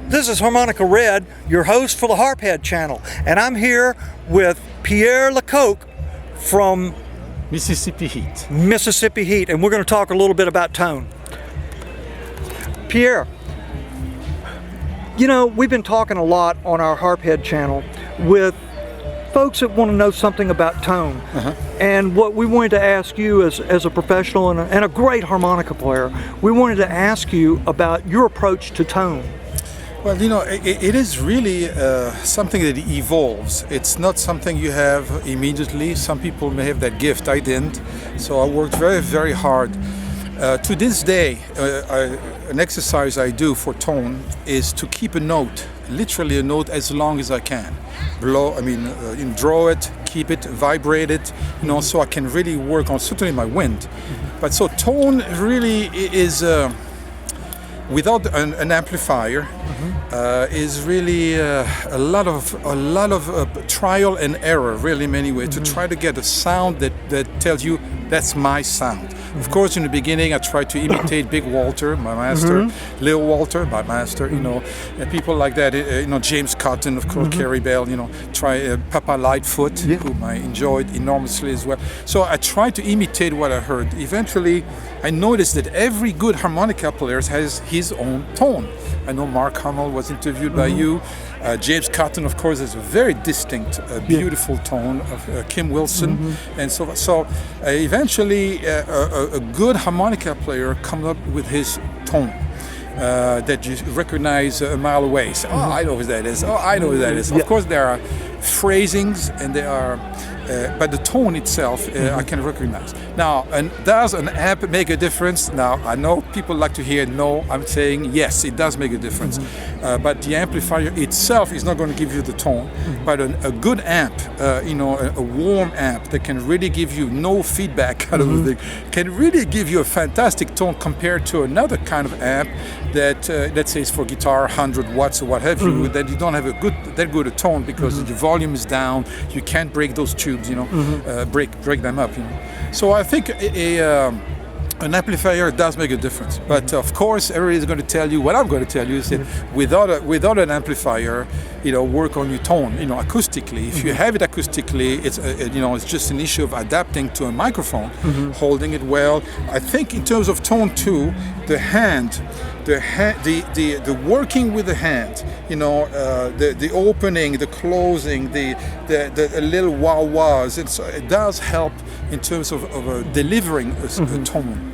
This is Harmonica Red, your host for the Harphead channel, and I'm here with Pierre Lacocque from Mississippi Heat. Mississippi Heat, and we're going to talk a little bit about tone. Pierre, you know, we've been talking a lot on our Harphead channel with folks that want to know something about tone. And what we wanted to ask you as a professional and a great harmonica player, we wanted to ask you about your approach to tone. Well, you know, it is really something that evolves. It's not something you have immediately. Some people may have that gift. I didn't. So I worked very, very hard. To this day, an exercise I do for tone is to keep a note, literally a note, as long as I can. Draw it, keep it, vibrate it, you know, so I can really work on certainly my wind. But so tone really is, without an amplifier, is really a lot of trial and error, really, in many ways, to try to get a sound that tells you that's my sound. Of course, in the beginning, I tried to imitate Big Walter, my master, Lil Walter, my master, you know, and people like that, you know, James Cotton, of course, Carrie Bell, you know, Papa Lightfoot, whom I enjoyed enormously as well. So I tried to imitate what I heard. Eventually, I noticed that every good harmonica player has his own tone. I know Mark Hummel was interviewed by you. James Cotton, of course, has a very distinct, beautiful tone of Kim Wilson. And so eventually, a good harmonica player comes up with his tone that you recognize a mile away. So, oh, I know who that is. Oh, I know who that is. Of course, there are phrasings and there are, but the tone itself, I can recognize. Now, and does an amp make a difference? Now, I know people like to hear no. I'm saying yes, it does make a difference. But the amplifier itself is not going to give you the tone. But a good amp, you know, a warm amp that can really give you no feedback out of the thing, can really give you a fantastic tone compared to another kind of amp that, let's say, is for guitar, 100 watts or what have you, that you don't have that good a tone because the volume is down. You can't break those tubes, you know, break them up, you know. So I think an amplifier does make a difference, but of course, everybody is going to tell you what I'm going to tell you is that without an amplifier, you know, work on your tone, you know, acoustically. If you have it acoustically, it's you know, it's just an issue of adapting to a microphone, holding it well. I think in terms of tone too, the working with the hand, you know, the opening, the closing, the little wah-wahs, it does help in terms of delivering a tone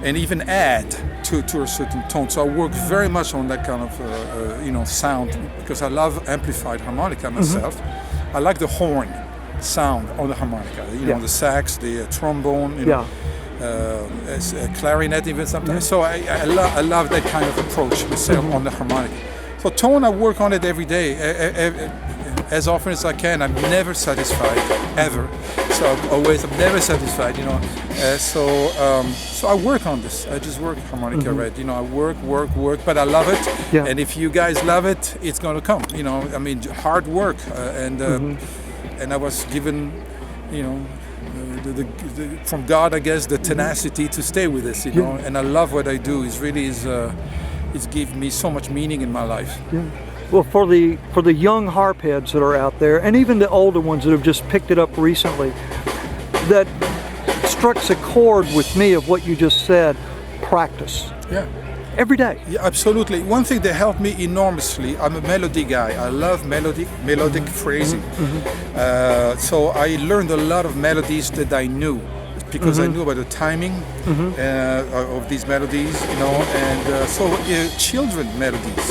and even add to a certain tone. So I work very much on that kind of you know, sound because I love amplified harmonica myself. I like the horn sound on the harmonica, you know, the sax, the trombone, you know. Clarinet even sometimes. So I love that kind of approach myself on the harmonica. So tone, I work on it every day, as often as I can. I'm never satisfied, ever. So I'm never satisfied, you know. So I work on this. I just work Harmonica Red. You know, I work, but I love it. And if you guys love it, it's going to come. You know, I mean, hard work, and I was given, you know, from God, I guess, the tenacity to stay with this, you know, and I love what I do. It's given me so much meaning in my life. Well, for the young harpheads that are out there, and even the older ones that have just picked it up recently, that strikes a chord with me of what you just said: practice. Every day. Yeah, absolutely. One thing that helped me enormously, I'm a melody guy. I love melodic phrasing. So I learned a lot of melodies that I knew because I knew about the timing of these melodies, you know, and children melodies,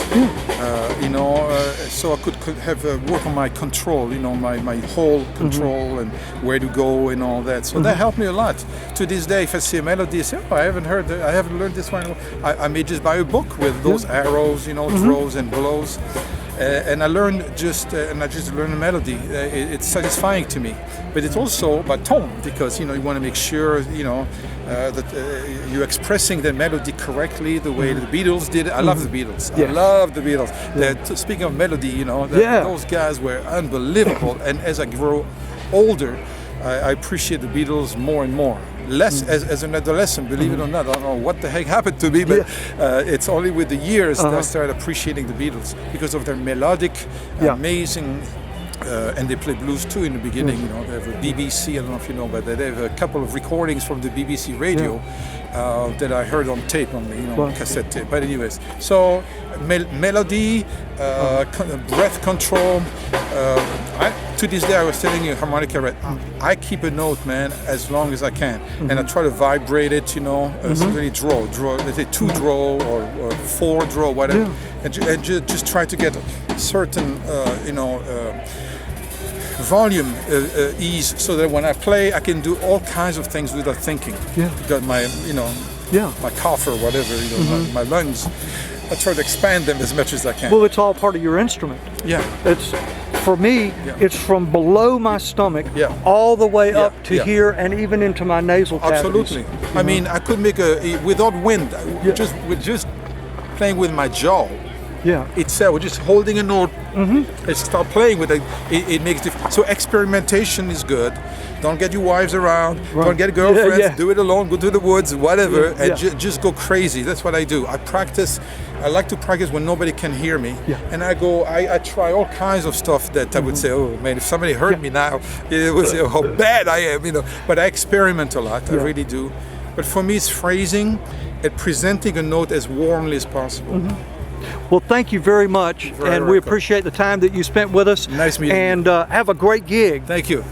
you know, so I could have work on my control, you know, my whole control and where to go and all that. So that helped me a lot. To this day, if I see a melody, I say, oh, I haven't learned this one. I may just buy a book with those arrows, you know, throws and blows. And I learned I just learned a melody. It's satisfying to me, but it's also about tone because, you know, you want to make sure, you know, that you're expressing the melody correctly the way the Beatles did it. I love the Beatles. I love the Beatles. Speaking of melody, you know, those guys were unbelievable. And as I grow older, I appreciate the Beatles more and more. less as an adolescent, believe it or not. I don't know what the heck happened to me, but it's only with the years that I started appreciating the Beatles because of their melodic, amazing. And they play blues too in the beginning. You know, they have a BBC. I don't know if you know, but they have a couple of recordings from the BBC radio that I heard on tape only, on cassette tape. But anyways, so melody, breath control. To this day, I was telling you, Harmonica Red. I keep a note, man, as long as I can, and I try to vibrate it. Certainly draw. Let's say 2 draw or 4 draw, whatever, and just try to get a certain, volume ease, so that when I play, I can do all kinds of things without thinking. Got my, my cough or whatever, my lungs. I try to expand them as much as I can. Well, it's all part of your instrument. It's, for me, it's from below my stomach all the way up to here and even into my nasal cavities. Absolutely. I mean, I could make without wind, just playing with my jaw. We're just holding a note and start playing with it. It makes difference. So experimentation is good. Don't get your wives around. Don't get girlfriends. Do it alone. Go to the woods, whatever, and just go crazy. That's what I do. I practice. I like to practice when nobody can hear me, and I try all kinds of stuff that I would say, oh man, if somebody heard me now, it would say how bad I am, But I experiment a lot. I really do. But for me, it's phrasing and presenting a note as warmly as possible. Well, thank you very much, and we appreciate the time that you spent with us. Nice meeting you. And have a great gig. Thank you.